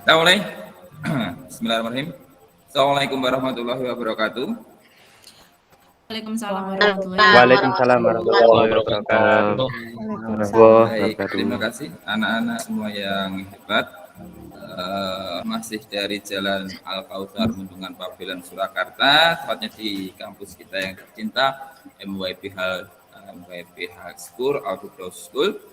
Bismillahirrahmanirrahim. Assalamualaikum warahmatullahi wabarakatuh. Waalaikumsalam warahmatullahi Waalaikumsalam warahmatullahi wabarakatuh. Baik, terima kasih anak-anak semua yang hebat. Masih dari Jalan Al Kautsar Bendungan Pabelan Surakarta, tepatnya di kampus kita yang tercinta MYPH School, Outdoor School.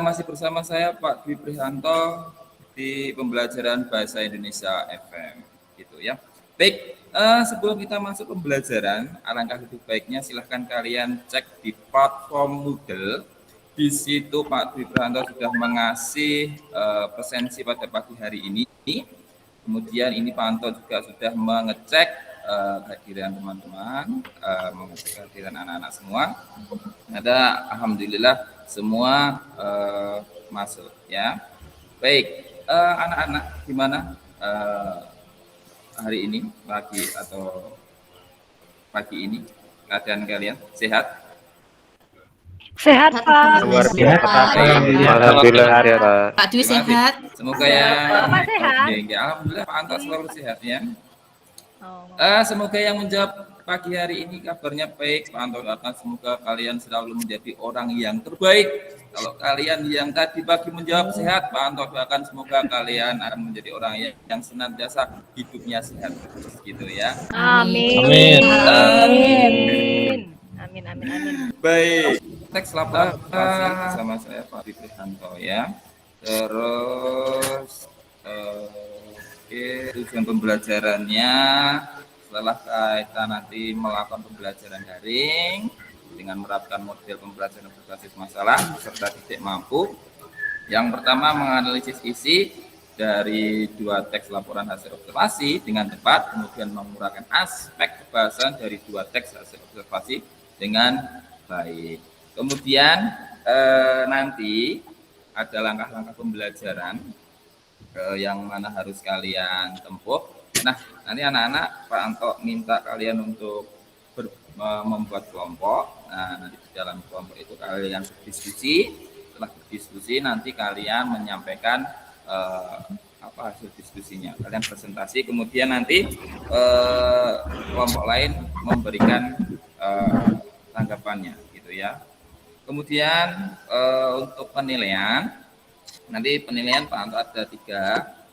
Masih bersama saya Pak Dwi Prihanto di pembelajaran Bahasa Indonesia FM, gitu ya. Baik, sebelum kita masuk pembelajaran, alangkah lebih baiknya silahkan kalian cek di platform Moodle. Di situ Pak Dwi Prihanto sudah mengasih presensi pada pagi hari ini. Kemudian ini Pak Anto juga sudah mengecek kehadiran teman-teman, mengecek kehadiran anak-anak semua. Ada, alhamdulillah semua masuk ya. Baik, anak-anak gimana hari ini, pagi ini keadaan kalian sehat? Sehat, Pak. Luar biasa. Alhamdulillah ya, Pak. Pak Dwi sehat. Semoga ya. Bapak sehat? Oke, alhamdulillah Pak Anto selalu sehat ya. Oh. Semoga yang menjawab pagi hari ini kabarnya baik. Pak Anto doakan semoga kalian selalu menjadi orang yang terbaik. Kalau kalian yang tadi pagi menjawab sehat, Pak Anto doakan semoga kalian akan menjadi orang yang senantiasa hidupnya sehat, gitu ya. Amin. Amin. Amin. Amin. Amin. Amin. Baik, teks laporan bersama saya Pak Dwi Prihanto ya. Terus tujuan pembelajarannya setelah kita nanti melakukan pembelajaran daring dengan menerapkan model pembelajaran berbasis masalah serta titik mampu. Yang pertama, menganalisis isi dari dua teks laporan hasil observasi dengan tepat, kemudian menguraikan aspek kebahasan dari dua teks hasil observasi dengan baik. Kemudian nanti ada langkah-langkah pembelajaran yang mana harus kalian tempuh. Nah, nanti anak-anak Pak Anto minta kalian untuk membuat kelompok. Nah, nanti di dalam kelompok itu kalian berdiskusi. Setelah berdiskusi nanti kalian menyampaikan apa hasil diskusinya. Kalian presentasi, kemudian nanti kelompok lain memberikan tanggapannya, gitu ya. Kemudian untuk penilaian, nanti penilaian Pak Anto ada 3.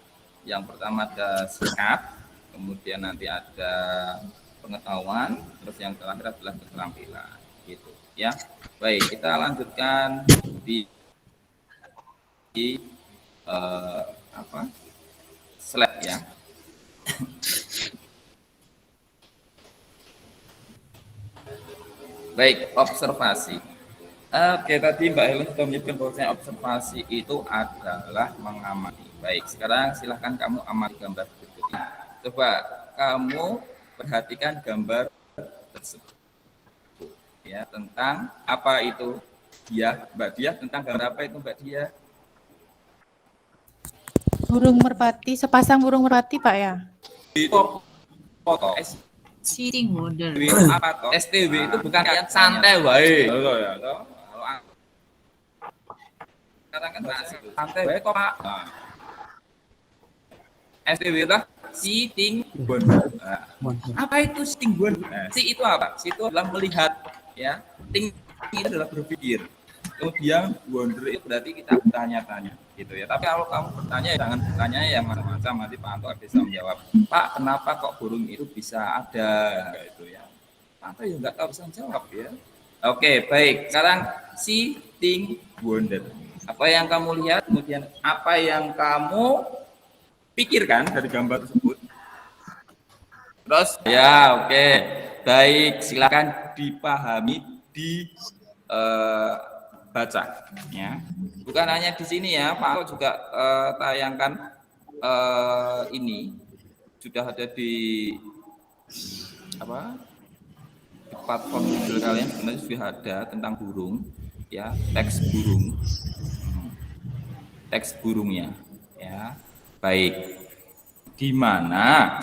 Yang pertama ada sikap, kemudian nanti ada pengetahuan, terus yang terakhir adalah keterampilan, gitu ya. Baik, kita lanjutkan di slide ya. Baik, observasi. Oke, tadi Mbak Helen sudah menyebutkan bahwa observasi itu adalah mengamati. Baik, sekarang silahkan kamu amati gambar berikut ini. Coba kamu perhatikan gambar tersebut. Ya, tentang apa itu dia, Mbak Dia, tentang gambar apa itu Mbak Dia? Burung merpati, sepasang burung merpati, Pak ya? Itu foto Sitting model. apa toh? STW itu bukan kayak santai wae. Loh ya, toh. Sekarang kan santai wae kok, Pak. Nah. STW lah sitting bond. Nah, apa itu sitting bond? Nah, si itu apa? Si itu adalah melihat ya. Ting itu adalah berpikir. Kemudian wonder itu berarti kita bertanya-tanya gitu ya. Tapi kalau kamu bertanya jangan bertanya yang macam-macam, nanti Pak Anto bisa menjawab. Pak, kenapa kok burung itu bisa ada gitu ya. Pak Anto ya nggak tahu bisa menjawab ya. Oke, baik. Sekarang sitting wonder. Apa yang kamu lihat, kemudian apa yang kamu pikirkan dari gambar tersebut. Terus ya, oke. Baik, silakan dipahami baca ya. Bukan hanya di sini ya, Pak Anto juga tayangkan ini sudah ada di apa? Di platform Google kalian sebenarnya sudah ada tentang burung ya, teks burung. Teks burungnya ya. Baik. Di mana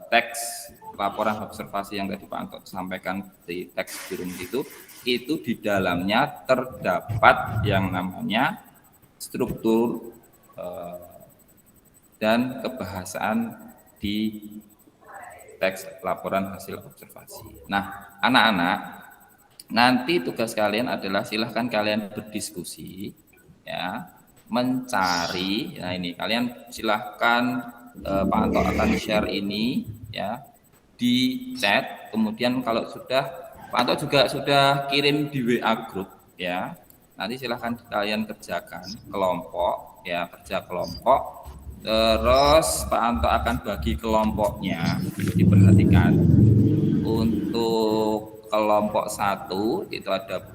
teks laporan observasi yang tadi Pak Anto sampaikan di teks burung itu di dalamnya terdapat yang namanya struktur dan kebahasaan di teks laporan hasil observasi. Nah, anak-anak, nanti tugas kalian adalah silahkan kalian berdiskusi, ya, mencari. Nah ini kalian silahkan Pak Anto akan share ini, ya, di chat. Kemudian kalau sudah Pak Anto juga sudah kirim di WA group, ya. Nanti silahkan kalian kerjakan kelompok, ya, kerja kelompok. Terus Pak Anto akan bagi kelompoknya, diperhatikan. Untuk kelompok 1 itu ada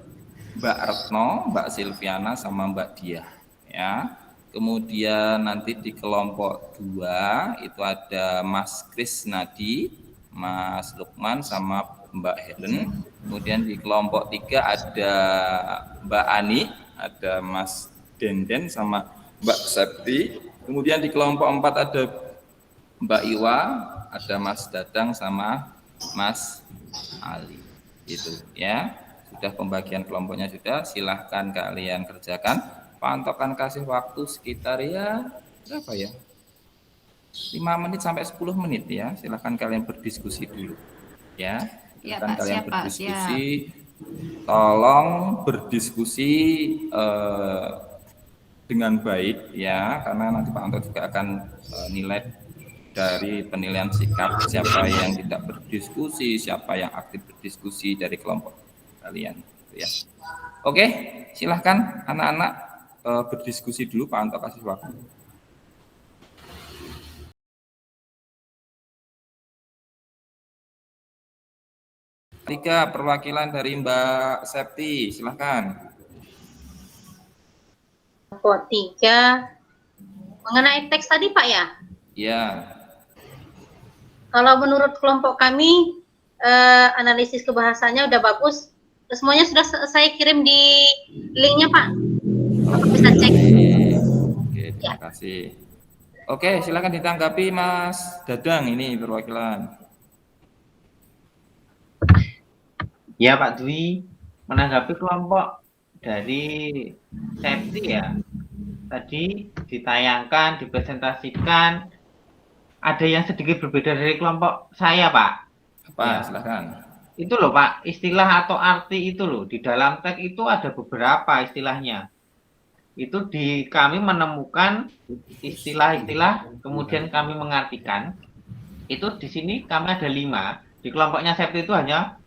Mbak Retno, Mbak Silviana, sama Mbak Diah, ya. Kemudian nanti di kelompok 2 itu ada Mas Krisnadi, Mas Lukman, sama Mbak Helen. Kemudian di kelompok 3 ada Mbak Ani, ada Mas Denden, sama Mbak Septi. Kemudian di kelompok 4 ada Mbak Iwa, ada Mas Dadang, sama Mas Ali. Itu, ya. Sudah pembagian kelompoknya sudah, silahkan kalian kerjakan. Pak Anto akan kasih waktu sekitar ya berapa ya? 5 menit sampai 10 menit ya. Silahkan kalian berdiskusi dulu. Ya. Ya, Silahkan Pak, kalian siap, Pak, berdiskusi. Tolong berdiskusi dengan baik ya, karena nanti Pak Anto juga akan nilai dari penilaian sikap siapa yang tidak berdiskusi, siapa yang aktif berdiskusi dari kelompok kalian, ya. Oke, silahkan anak-anak berdiskusi dulu. Pak Anto kasih waktu. Tiga perwakilan dari Mbak Septi, silahkan. Kelompok 3 mengenai teks tadi Pak ya? Ya. Kalau menurut kelompok kami analisis kebahasanya udah bagus. Semuanya sudah saya kirim di linknya Pak. Bapak bisa cek. Oke, terima kasih. Oke, silakan ditanggapi Mas Dadang, ini perwakilan. Ya Pak Dwi, menanggapi kelompok dari Septi ya, tadi ditayangkan, dipresentasikan, ada yang sedikit berbeda dari kelompok saya Pak. Apa? Ya. Silakan. Itu loh Pak, istilah atau arti itu loh, di dalam teks itu ada beberapa istilahnya. Itu kami menemukan istilah-istilah, kemudian kami mengartikan. Itu di sini kami ada 5, di kelompoknya Septi itu hanya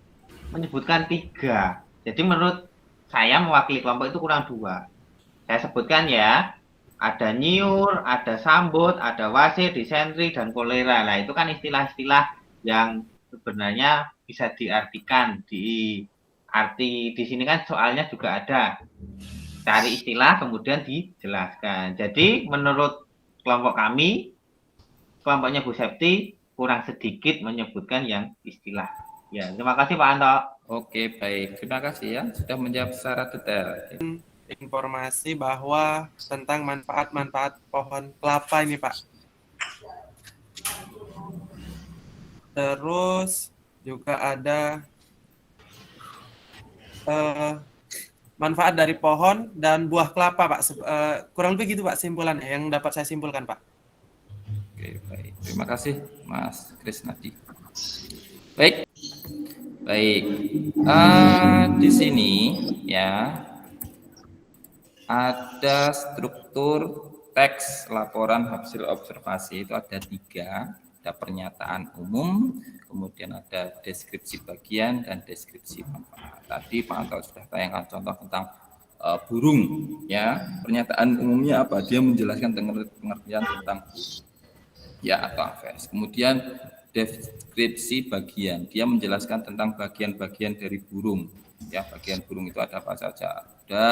menyebutkan 3. Jadi menurut saya mewakili kelompok itu kurang 2. Saya sebutkan ya, ada nyiur, ada sambut, ada wasir, disentri, dan kolera. Nah itu kan istilah-istilah yang sebenarnya bisa diartikan. Di arti di sini kan soalnya juga ada. Cari istilah kemudian dijelaskan. Jadi menurut kelompok kami, kelompoknya Bu Septi kurang sedikit menyebutkan yang istilah. Ya, terima kasih Pak Anto. Oke, baik. Terima kasih ya sudah menjawab secara detail. Informasi bahwa tentang manfaat-manfaat pohon kelapa ini Pak. Terus juga ada manfaat dari pohon dan buah kelapa Pak. Kurang lebih gitu Pak simpulannya yang dapat saya simpulkan Pak. Oke, baik. Terima kasih Mas Krisnadi. Baik. Baik. Di sini ya ada struktur teks laporan hasil observasi itu ada 3. Ada pernyataan umum, kemudian ada deskripsi bagian dan deskripsi manfaat. Tadi Pak Anto sudah tayangkan contoh tentang burung, ya. Pernyataan umumnya apa? Dia menjelaskan pengertian tentang ya atau aves. Kemudian deskripsi bagian, dia menjelaskan tentang bagian-bagian dari burung. Ya, bagian burung itu ada apa saja? Ada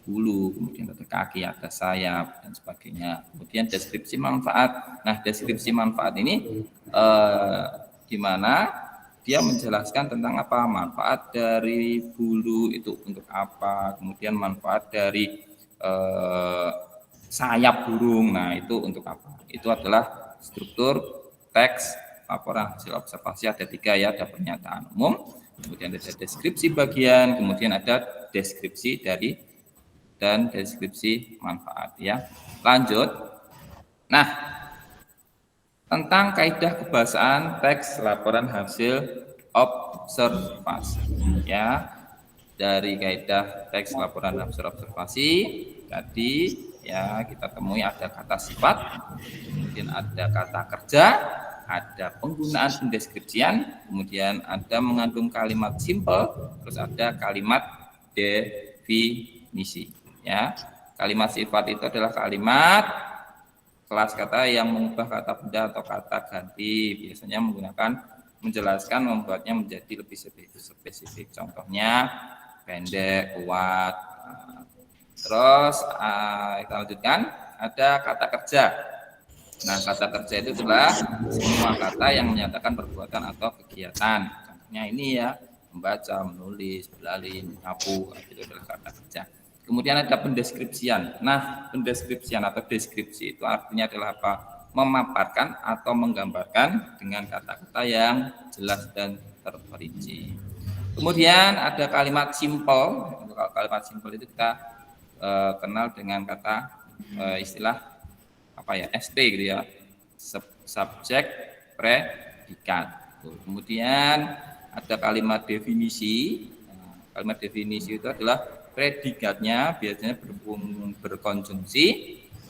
bulu, kemudian ada kaki, ada sayap, dan sebagainya. Kemudian deskripsi manfaat. Nah, deskripsi manfaat ini di mana dia menjelaskan tentang apa? Manfaat dari bulu itu untuk apa? Kemudian manfaat dari sayap burung. Nah, itu untuk apa? Itu adalah struktur teks laporan hasil observasi. Ada 3 ya, ada pernyataan umum, kemudian ada deskripsi bagian, kemudian ada deskripsi dari dan deskripsi manfaat ya. Lanjut. Nah, tentang kaidah kebahasaan teks laporan hasil observasi ya. Dari kaidah teks laporan hasil observasi tadi ya kita temui ada kata sifat, kemudian ada kata kerja, ada penggunaan pendeskripsian, kemudian ada mengandung kalimat simple, terus ada kalimat definisi ya. Kalimat sifat itu adalah kalimat kelas kata yang mengubah kata benda atau kata ganti, biasanya menggunakan menjelaskan, membuatnya menjadi lebih spesifik. Contohnya pendek, kuat. Terus kita lanjutkan, ada kata kerja. Nah, kata kerja itu adalah semua kata yang menyatakan perbuatan atau kegiatan. Contohnya ini ya, membaca, menulis, berlari, menyapu, itu adalah kata kerja. Kemudian ada pendeskripsian. Nah, pendeskripsian atau deskripsi itu artinya adalah apa? Memaparkan atau menggambarkan dengan kata-kata yang jelas dan terperinci. Kemudian ada kalimat simple. Kalimat simple itu kita kenal dengan kata istilah apa ya? ST gitu ya. Subjek, predikat. Kemudian ada kalimat definisi. Kalimat definisi itu adalah predikatnya biasanya berkonjungsi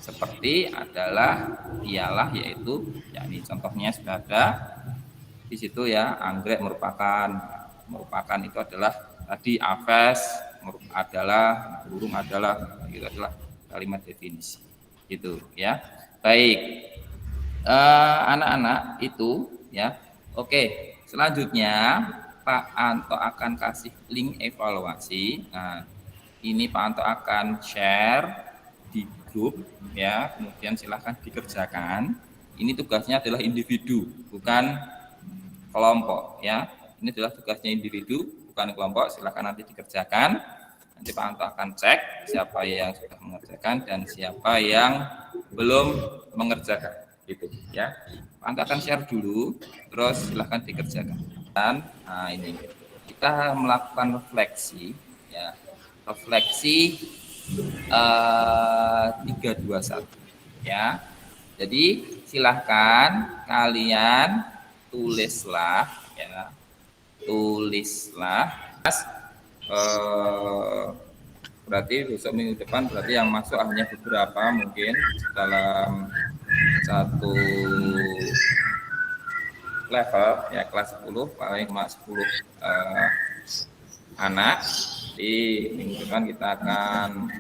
seperti adalah, ialah, yaitu, yakni. Contohnya sudah ada di situ ya, anggrek merupakan itu adalah tadi aves adalah, burung adalah, itu adalah kalimat definisi gitu ya. Baik, anak-anak itu ya. Oke, selanjutnya Pak Anto akan kasih link evaluasi. Nah, ini Pak Anto akan share di grup ya, kemudian silahkan dikerjakan. Ini tugasnya adalah individu, bukan kelompok ya. Ini adalah tugasnya individu, bukan kelompok. Silahkan nanti dikerjakan. Nanti Pak Anto akan cek siapa yang sudah mengerjakan dan siapa yang belum mengerjakan, gitu ya. Pak Anto akan share dulu, terus silahkan dikerjakan. Dan ini kita melakukan refleksi ya. Refleksi 321 ya. Jadi silahkan kalian tulislah ya. Berarti besok minggu depan berarti yang masuk hanya beberapa mungkin dalam satu level ya, kelas 10 paling cuma 10 anak. Di minggu depan kita akan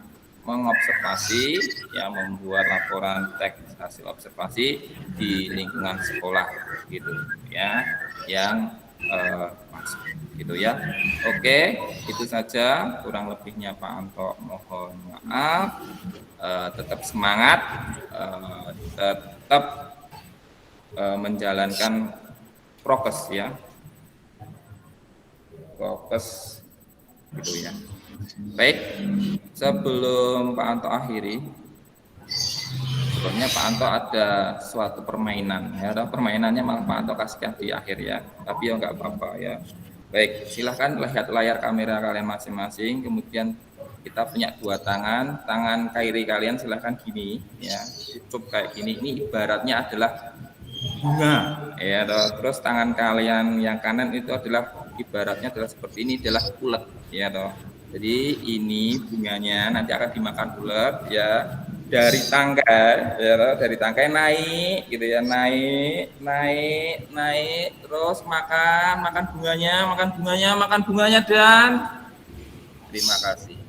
mengobservasi ya, membuat laporan teks hasil observasi di lingkungan sekolah gitu ya, yang masuk gitu ya. Oke, itu saja kurang lebihnya Pak Anto mohon maaf. Tetap semangat, tetap menjalankan prokes ya, prokes gitu ya. Baik, sebelum Pak Anto akhiri, sebelumnya Pak Anto ada suatu permainan ya. Permainannya malah Pak Anto kasihkan di akhir ya, tapi ya nggak apa-apa ya. Baik, silahkan lihat layar kamera kalian masing-masing. Kemudian kita punya dua tangan kiri kalian silahkan gini ya, cukup kayak gini. Ini ibaratnya adalah bunga ya. Terus tangan kalian yang kanan itu adalah ibaratnya adalah seperti ini, adalah ulet ya toh. Jadi ini bunganya nanti akan dimakan ulet ya, dari tangkai ya toh, dari tangkai naik gitu ya, naik terus makan bunganya dan terima kasih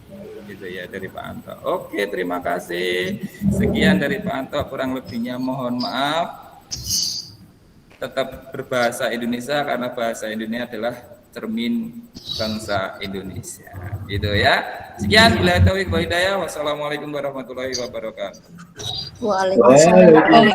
gitu ya dari Pak Anto. Oke, terima kasih. Sekian dari Pak Anto, kurang lebihnya mohon maaf. Tetap berbahasa Indonesia karena bahasa Indonesia adalah cermin bangsa Indonesia. Gitu ya. Sekian, billahi taufiq wal hidayah. Wassalamualaikum warahmatullahi wabarakatuh. Waalaikumsalam.